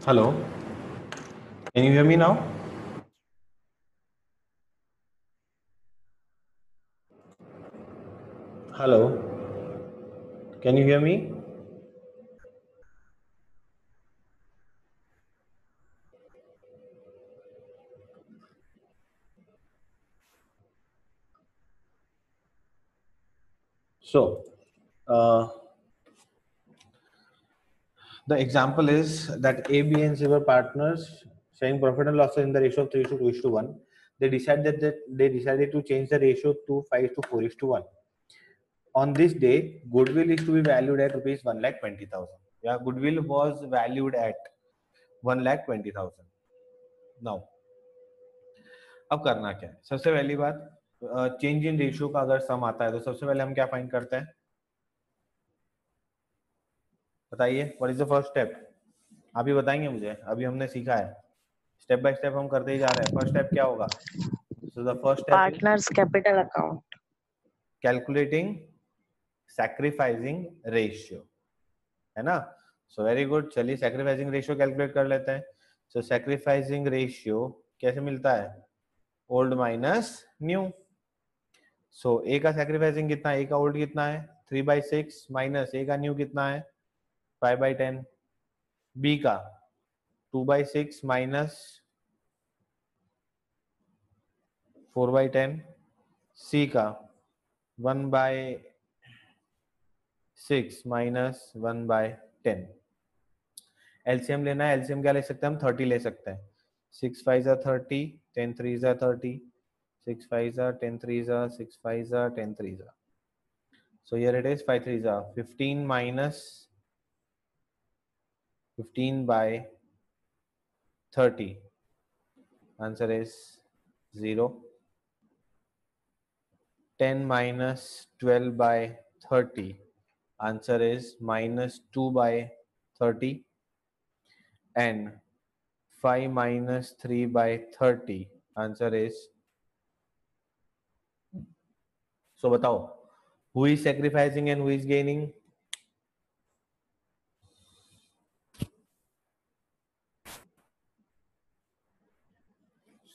Hello, can you hear me now? Hello, can you hear me? So, uh, the example is that A, B, and C were partners sharing profit and losses in the ratio of 3 to 2 is to 1. They decided to change the ratio to 5 to 4 is to 1. On this day, goodwill is to be valued at rupees 1,20,000. Yeah, goodwill was valued at 1,20,000. Now, अब करना क्या है? सबसे पहली बात, change in ratio का अगर सम आता है तो सबसे पहले हम क्या फाइंड करते हैं? बताइए, what is the first step? आप ही बताएंगे मुझे, अभी हमने सीखा है, स्टेप बाय स्टेप हम करते ही जा रहे हैं। फर्स्ट स्टेप क्या होगा? So the first step is partners capital account. Calculating sacrificing ratio, है ना? सो वेरी गुड, चलिए सैक्रिफाइसिंग रेशियो कैलकुलेट कर लेते हैं। सो सैक्रिफाइसिंग रेशियो कैसे मिलता है? Old minus new. So A का सैक्रिफाइसिंग कितना है? ए का ओल्ड कितना है? 3/6 माइनस ए का न्यू कितना है? 5/10। बी का 2/6 माइनस 4/10। सी का 1/6 माइनस 1/10। एलसीएम लेना है, एलसीएम क्या ले सकते हैं हम? 30 ले सकते हैं। 6 5 30, 10 3 30, 6 5 10 3 6 5 10 3। So here it is 5 3 15 minus 15/30. Answer is 0. 10 minus 12/30. Answer is minus 2/30. And 5 minus 3/30. Answer is, so बताओ, who is sacrificing and who is gaining?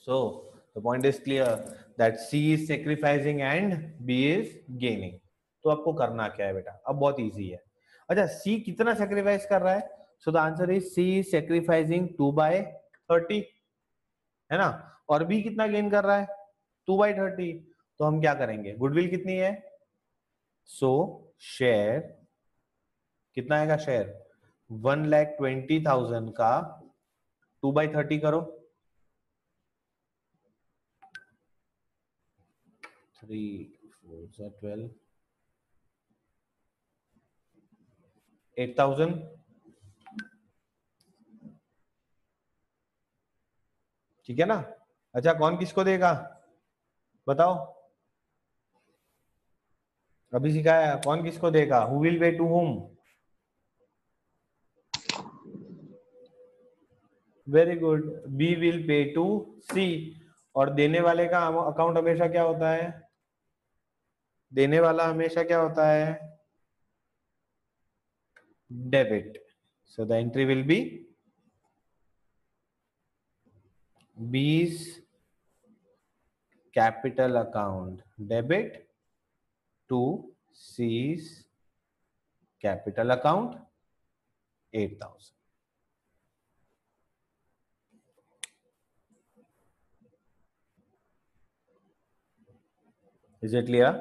So the point is clear that C is sacrificing and B is gaining. तो आपको करना क्या है बेटा? अब बहुत easy है। अच्छा, C कितना सैक्रिफाइस कर रहा है? So the answer is C is sacrificing 2/30, है ना? और B कितना गेन कर रहा है? 2/30। तो हम क्या करेंगे? गुडविल कितनी है? सो शेयर कितना आएगा? शेयर 1,20,000 का 2/30 करो। 3 4 12, 8,000। ठीक है ना? अच्छा, कौन किसको देगा बताओ? अभी सिखाया, कौन किसको देगा? Who will pay to whom? Very good, B will pay to C. और देने वाले का अकाउंट हमेशा क्या होता है? देने वाला हमेशा क्या होता है? Debit. So the entry will be B's capital account debit to C's capital account 8,000. Is it clear?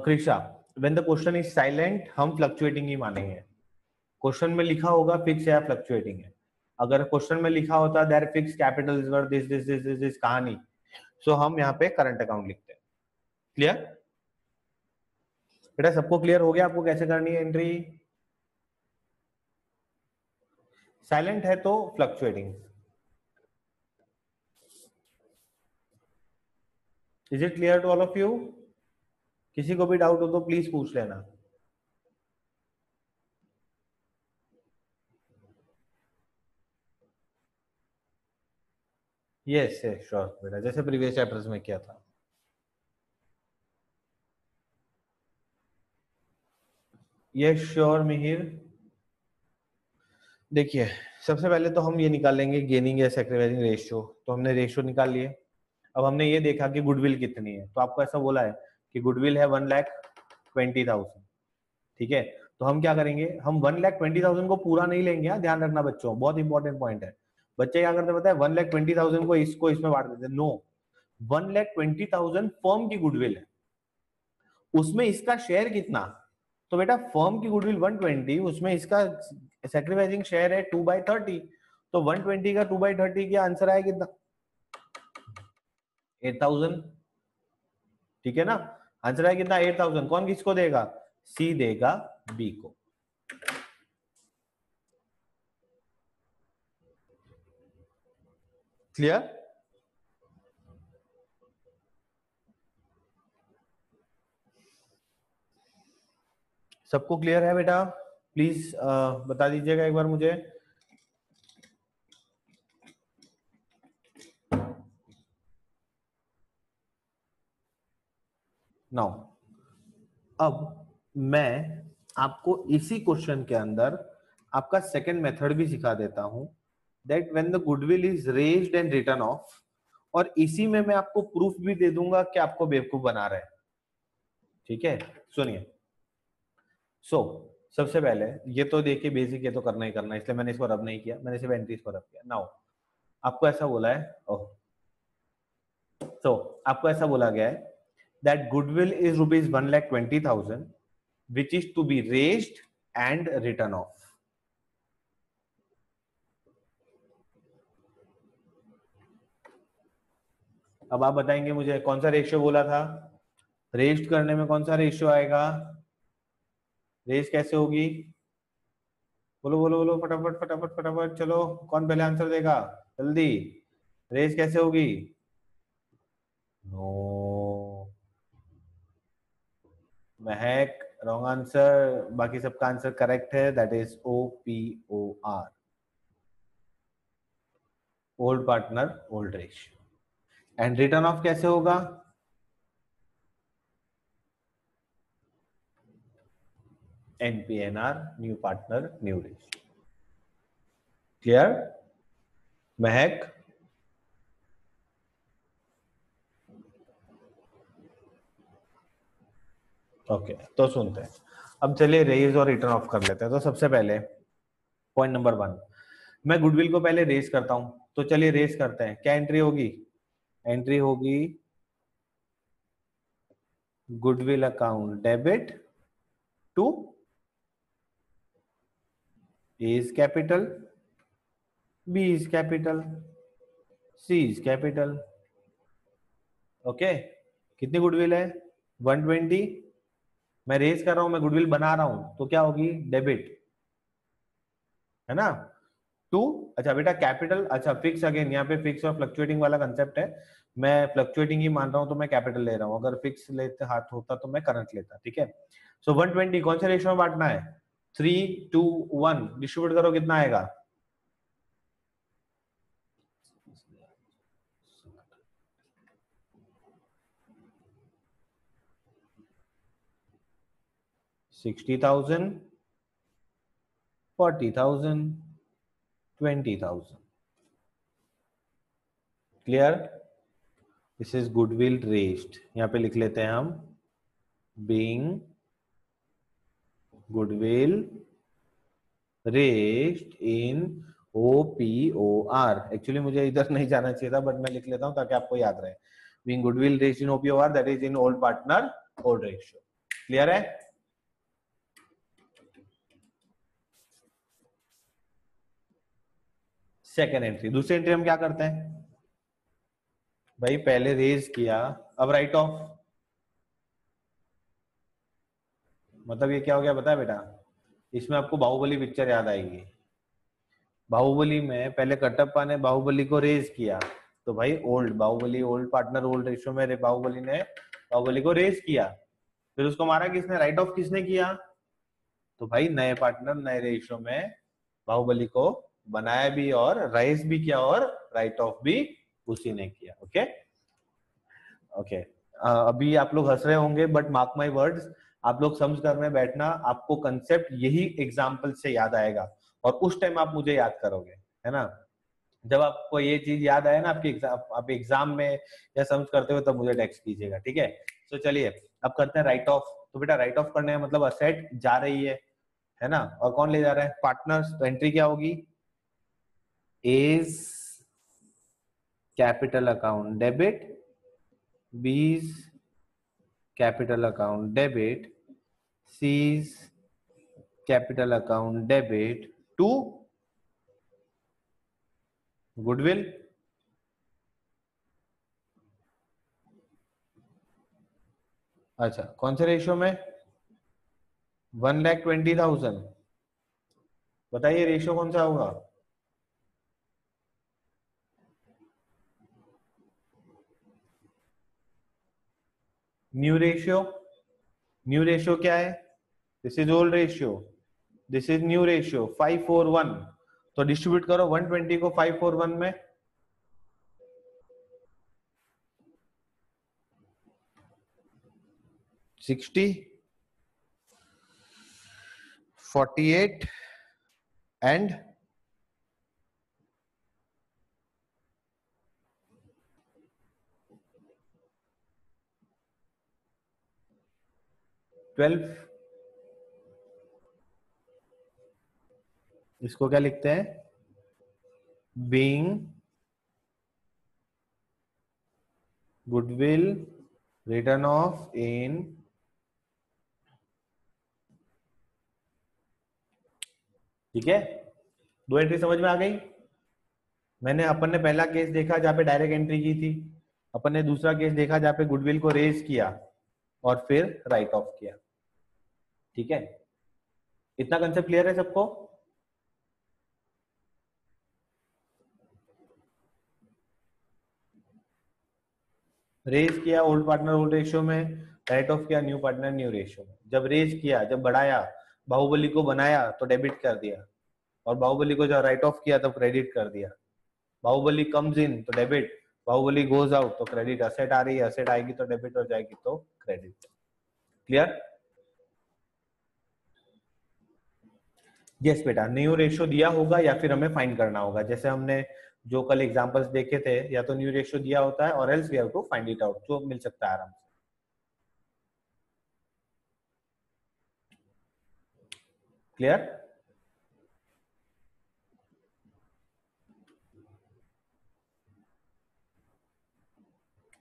Krisha, when the question is silent हम फ्लक्चुएटिंग ही मानेंगे। क्वेश्चन में लिखा होगा फिक्स या फ्लक्चुएटिंग है। अगर क्वेश्चन में लिखा होता there fix capital is worth this this this this this कहानी, सो हम यहाँ पे करंट अकाउंट लिखते हैं। क्लियर बेटा? सबको क्लियर हो गया आपको कैसे करनी है एंट्री? साइलेंट है तो fluctuating. Is it clear to all of you? किसी को भी डाउट हो तो प्लीज पूछ लेना। यस यस श्योर बेटा, जैसे प्रीवियस चैप्टर्स में किया था। Yes sure Mihir. देखिए सबसे पहले तो हम ये निकालेंगे गेनिंग या सैक्रिफाइसिंग रेशियो। तो हमने रेशियो निकाल लिए। अब हमने ये देखा कि गुडविल कितनी है, तो आपको ऐसा बोला है कि गुडविल है 1,20,000। ठीक है, तो हम क्या करेंगे, हम 1,20,000 को पूरा नहीं लेंगे। ध्यान रखना बच्चों, बहुत इंपॉर्टेंट पॉइंट है। बच्चे क्या करते पता है, 1,20,000 को इसमें बांट देते। नो, 1,20,000 फर्म की गुडविल है, उसमें इसका शेयर कितना। तो बेटा फर्म की गुडविल 120, उसमें इसका सैक्रिफाइसिंग शेयर है 2/30। तो 120 का 2/30 का आंसर आया कितना, 8,000। ठीक है ना, आंसर आया कितना, 8,000। कौन किसको देगा, सी देगा बी को। क्लियर, सबको क्लियर है बेटा? प्लीज बता दीजिएगा एक बार मुझे। नाउ अब मैं आपको इसी क्वेश्चन के अंदर आपका सेकंड मेथड भी सिखा देता हूं, that when the goodwill is raised and written off. और इसी में मैं आपको प्रूफ भी दे दूंगा कि आपको बेवकूफ बना रहे हैं। ठीक है, सुनिए। सो सबसे पहले ये तो देखिए बेसिक, ये तो करना ही करना है, इसलिए मैंने इसको रब नहीं किया, मैंने सिर्फ एंट्रीज को रब किया। नाउ आपको ऐसा बोला है, ओह तो आपको ऐसा बोला गया है that goodwill is rupees 1,20,000 which is to be raised and written off. अब आप बताएंगे मुझे कौन सा रेशियो बोला था, रेस्ट करने में कौन सा रेशियो आएगा, रेस कैसे होगी, बोलो बोलो बोलो फटाफट फटाफट फटाफट, चलो कौन पहले आंसर देगा जल्दी, रेस कैसे होगी। नो, महक रॉन्ग आंसर, बाकी सबका आंसर करेक्ट है, that is OPOR, old partner old ratio. And return of कैसे होगा, NPNR, new partner new ratio. Clear महक? ओके तो सुनते हैं। अब चलिए रेज और रिटर्न ऑफ कर लेते हैं। तो सबसे पहले पॉइंट नंबर 1, मैं गुडविल को पहले रेज करता हूं। तो चलिए रेज करते हैं। क्या एंट्री होगी, एंट्री होगी goodwill account debit to A is capital, B is capital, C is capital। Okay, कितनी गुडविल है 120, मैं रेज कर रहा हूं, मैं गुडविल बना रहा हूं, तो क्या होगी डेबिट, है ना। टू, अच्छा बेटा कैपिटल, अच्छा फिक्स, अगेन यहाँ पे फिक्स और फ्लक्चुएटिंग वाला कंसेप्ट है। मैं फ्लक्चुएटिंग ही मान रहा हूं तो मैं कैपिटल ले रहा हूं, अगर फिक्स लेते हाथ होता तो मैं करंट लेता। ठीक है, सो 120 कौन से रेशियो में बांटना है, 3:1, डिस्ट्रीब्यूट करो कितना आएगा, 60,000, 40,000, 20,000। Clear, this is goodwill raised, यहाँ पे लिख लेते हैं हम being goodwill raised in OPOR। Actually मुझे इधर नहीं जाना चाहिए था, बट मैं लिख लेता हूं ताकि आपको याद रहे। Being goodwill raised in OPOR, that is in old partner old ratio. Clear है? सेकेंड एंट्री, दूसरी एंट्री हम क्या करते हैं भाई, पहले रेज किया, अब राइट ऑफ। मतलब ये क्या हो गया बता बेटा, इसमें आपको बाहुबली पिक्चर याद आएगी। बाहुबली में पहले कटप्पा ने बाहुबली को रेज किया, तो भाई old Baahubali, old partner old ratio में बाहुबली ने बाहुबली को रेज किया, फिर उसको मारा किसने, राइट ऑफ किसने किया, तो भाई नए पार्टनर नए रेशियो में बाहुबली को बनाया भी और राइज भी किया और राइट ऑफ भी उसी ने किया। ओके ओके अभी आप लोग हंस रहे होंगे बट मार्क माय वर्ड्स, आप लोग समझ कर में बैठना, आपको कंसेप्ट यही एग्जाम्पल से याद आएगा और उस टाइम आप मुझे याद करोगे, है ना। जब आपको ये चीज याद आए ना आपके एग्जाम, आप एग्जाम में या समझ करते हो तब मुझे टेक्स्ट कीजिएगा, ठीक है। तो चलिए अब करते हैं राइट ऑफ। तो बेटा राइट ऑफ करने का मतलब असेट जा रही है ना, और कौन ले जा रहा है, पार्टनर्स। तो एंट्री क्या होगी, A's capital account debit, B's capital account debit, C's capital account debit to goodwill. अच्छा कौन से रेशियो में, 1,20,000, बताइए रेशियो कौन सा होगा। न्यू रेशियो, न्यू रेशियो क्या है, this is old ratio, this is new ratio 541। तो डिस्ट्रीब्यूट करो 120 को 541 में, 60, 48 एंड 12। इसको क्या लिखते हैं, बीइंग गुडविल रिटर्न ऑफ इन, ठीक है। दो एंट्री समझ में आ गई। मैंने अपन ने पहला केस देखा जहां पे डायरेक्ट एंट्री की थी, अपन ने दूसरा केस देखा जहां पे गुडविल को रेज किया और फिर राइट ऑफ किया, ठीक है। इतना कंसेप्ट क्लियर है सबको। रेज किया ओल्ड पार्टनर ओल्ड रेशियो में, राइट ऑफ किया न्यू पार्टनर न्यू रेशियो में। जब रेज किया, जब बढ़ाया, बाहुबली को बनाया तो डेबिट कर दिया, और बाहुबली को जब राइट ऑफ किया तब क्रेडिट कर दिया। बाहुबली कम्स इन तो डेबिट, बाहुबली गोज आउट तो क्रेडिट। असेट आ रही है, असेट आएगी तो डेबिट और जाएगी तो क्रेडिट। क्लियर। यस बेटा, न्यू रेशियो दिया होगा या फिर हमें फाइंड करना होगा, जैसे हमने जो कल एग्जांपल्स देखे थे, या तो न्यू रेशियो दिया होता है और else we have to find it out, जो मिल सकता है आराम से। क्लियर।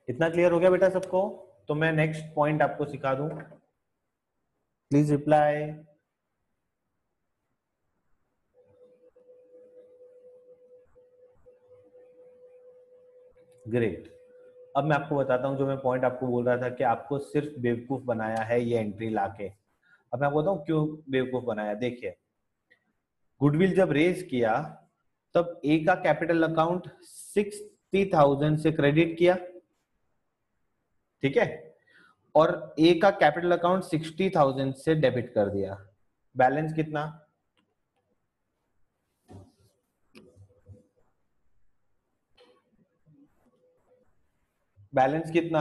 इतना क्लियर हो गया बेटा सबको। तो मैं नेक्स्ट पॉइंट आपको सिखा दूं, प्लीज रिप्लाई। ग्रेट। अब मैं आपको बताता हूं, जो मैं पॉइंट आपको बोल रहा था कि आपको सिर्फ बेवकूफ बनाया है ये एंट्री लाके। अब मैं आपको बताऊं क्यों बेवकूफ बनाया। देखिए गुडविल जब रेज किया तब ए का कैपिटल अकाउंट 60,000 से क्रेडिट किया, ठीक है, और ए का कैपिटल अकाउंट 60,000 से डेबिट कर दिया। बैलेंस कितना, बैलेंस कितना,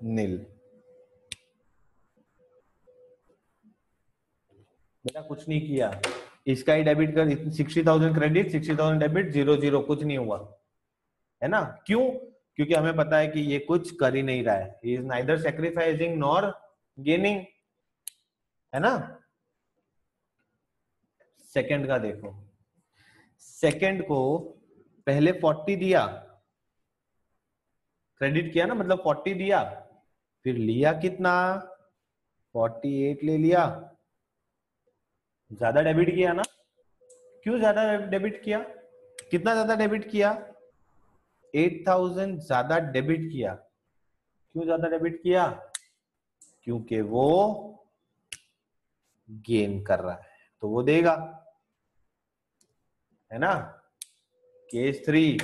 नील। बेटा कुछ नहीं किया, इसका ही डेबिट कर, 60,000 क्रेडिट 60,000 डेबिट, 0 0 कुछ नहीं हुआ, है ना। क्यों, क्योंकि हमें पता है कि ये कुछ कर ही नहीं रहा है, he is neither sacrificing nor gaining, है ना। सेकंड का देखो, सेकंड को पहले 40 दिया, क्रेडिट किया ना, मतलब 40 दिया, फिर लिया कितना, 48 ले लिया, ज्यादा डेबिट किया ना। क्यों ज्यादा डेबिट किया, कितना ज्यादा डेबिट किया, 8,000 ज्यादा डेबिट किया। क्यों ज्यादा डेबिट किया, क्योंकि वो गेन कर रहा है तो वो देगा, है ना। केस थ्री,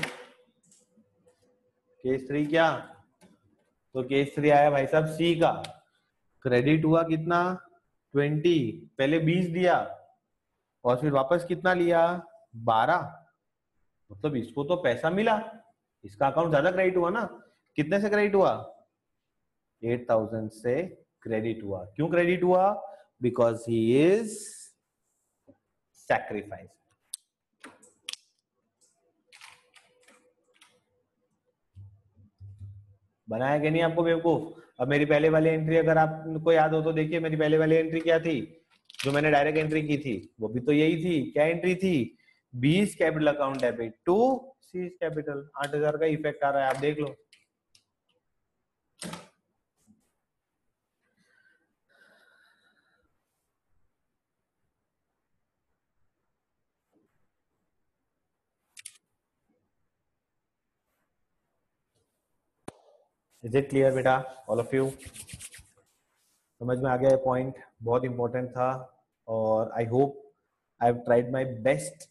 केस थ्री क्या, तो केस थ्री आया भाई साहब सी का, क्रेडिट हुआ कितना 20, पहले 20 दिया और फिर वापस कितना लिया 12, मतलब इसको तो पैसा मिला, इसका अकाउंट ज्यादा क्रेडिट हुआ ना। कितने से क्रेडिट हुआ? 8,000 से क्रेडिट हुआ। क्यों क्रेडिट हुआ? Because he is sacrifice. बनाया कि नहीं आपको बेवकूफ? अब मेरी पहले वाली एंट्री अगर आपको याद हो तो देखिए, मेरी पहले वाली एंट्री क्या थी जो मैंने डायरेक्ट एंट्री की थी? वो भी तो यही थी। क्या एंट्री थी? B's capital account debit to C capital. 8,000 का इफेक्ट आ रहा है, आप देख लो। इज इट क्लियर बेटा, ऑल ऑफ यू? समझ में आ गया? पॉइंट बहुत इंपॉर्टेंट था और I hope I have tried my best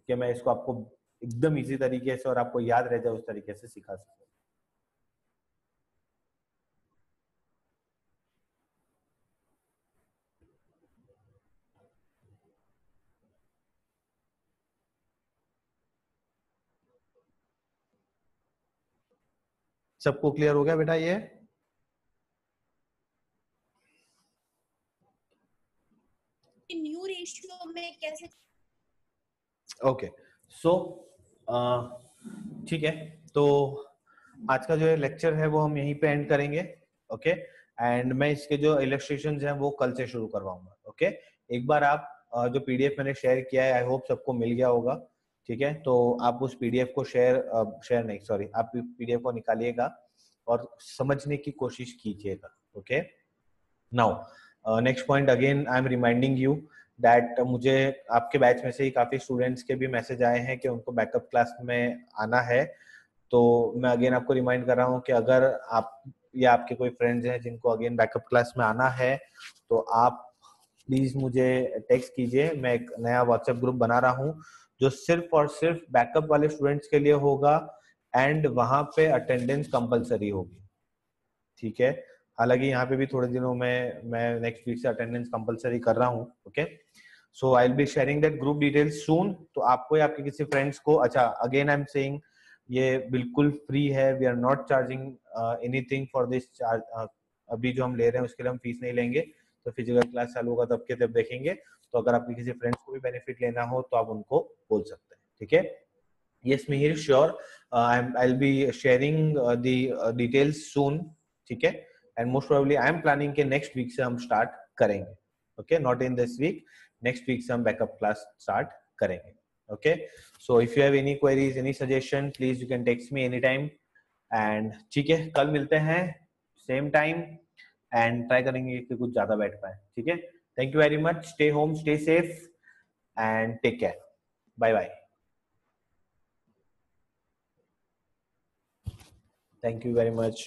कि मैं इसको आपको एकदम इजी तरीके से और आपको याद रह जाए उस तरीके से सिखा सकूं। सबको क्लियर हो गया बेटा ये? न्यू रेशियो में कैसे? ओके सो ठीक है, तो आज का जो लेक्चर है वो हम यहीं पे एंड करेंगे। ओके एंड मैं इसके जो इलस्ट्रेशंस हैं वो कल से शुरू करवाऊंगा। ओके एक बार आप जो पीडीएफ मैंने शेयर किया है, आई होप सबको मिल गया होगा। ठीक है, तो आप उस पीडीएफ को शेयर नहीं, सॉरी, आप पीडीएफ को निकालिएगा और समझने की कोशिश कीजिएगा। Okay now next point, again I am reminding you that मुझे आपके बैच में से ही काफी स्टूडेंट्स के भी मैसेज आए हैं कि उनको बैकअप क्लास में आना है। तो मैं अगेन आपको रिमाइंड कर रहा हूँ कि अगर आप या आपके कोई फ्रेंड्स हैं जिनको अगेन बैकअप क्लास में आना है तो आप प्लीज मुझे टेक्स्ट कीजिए। मैं एक नया व्हाट्सएप ग्रुप बना रहा हूँ जो सिर्फ और सिर्फ बैकअप वाले स्टूडेंट्स के लिए होगा एंड वहां पे अटेंडेंस कंपलसरी होगी। ठीक है, हालांकि यहाँ पे भी थोड़े दिनों में मैं नेक्स्ट वीक से अटेंडेंस कंपलसरी कर रहा हूँ। Okay so I will be sharing that group details soon. तो आपको या आपके किसी फ्रेंड्स को, अच्छा अगेन आई एम सेइंग ये बिल्कुल फ्री है, we are not charging anything for this charge. अभी जो हम ले रहे हैं उसके लिए हम फीस नहीं लेंगे, तो फिजिकल क्लास चालू होगा तब के तब देखेंगे। तो अगर आपके किसी फ्रेंड्स को भी बेनिफिट लेना हो तो आप उनको बोल सकते हैं। ठीक है, yes Mihir, sure, I'll be sharing the details soon। ठीक है, and most probably I am planning के नेक्स्ट वीक से हम स्टार्ट करेंगे। Okay not in this week, next week से हम बैकअप क्लास स्टार्ट करेंगे। Okay so if you have any queries, any suggestion, please you can text me any time. And ठीक है, कल मिलते हैं सेम टाइम एंड ट्राई करेंगे कि कुछ ज्यादा बैठ पाए। ठीक है, thank you very much, stay home, stay safe and take care, bye bye. Thank you very much.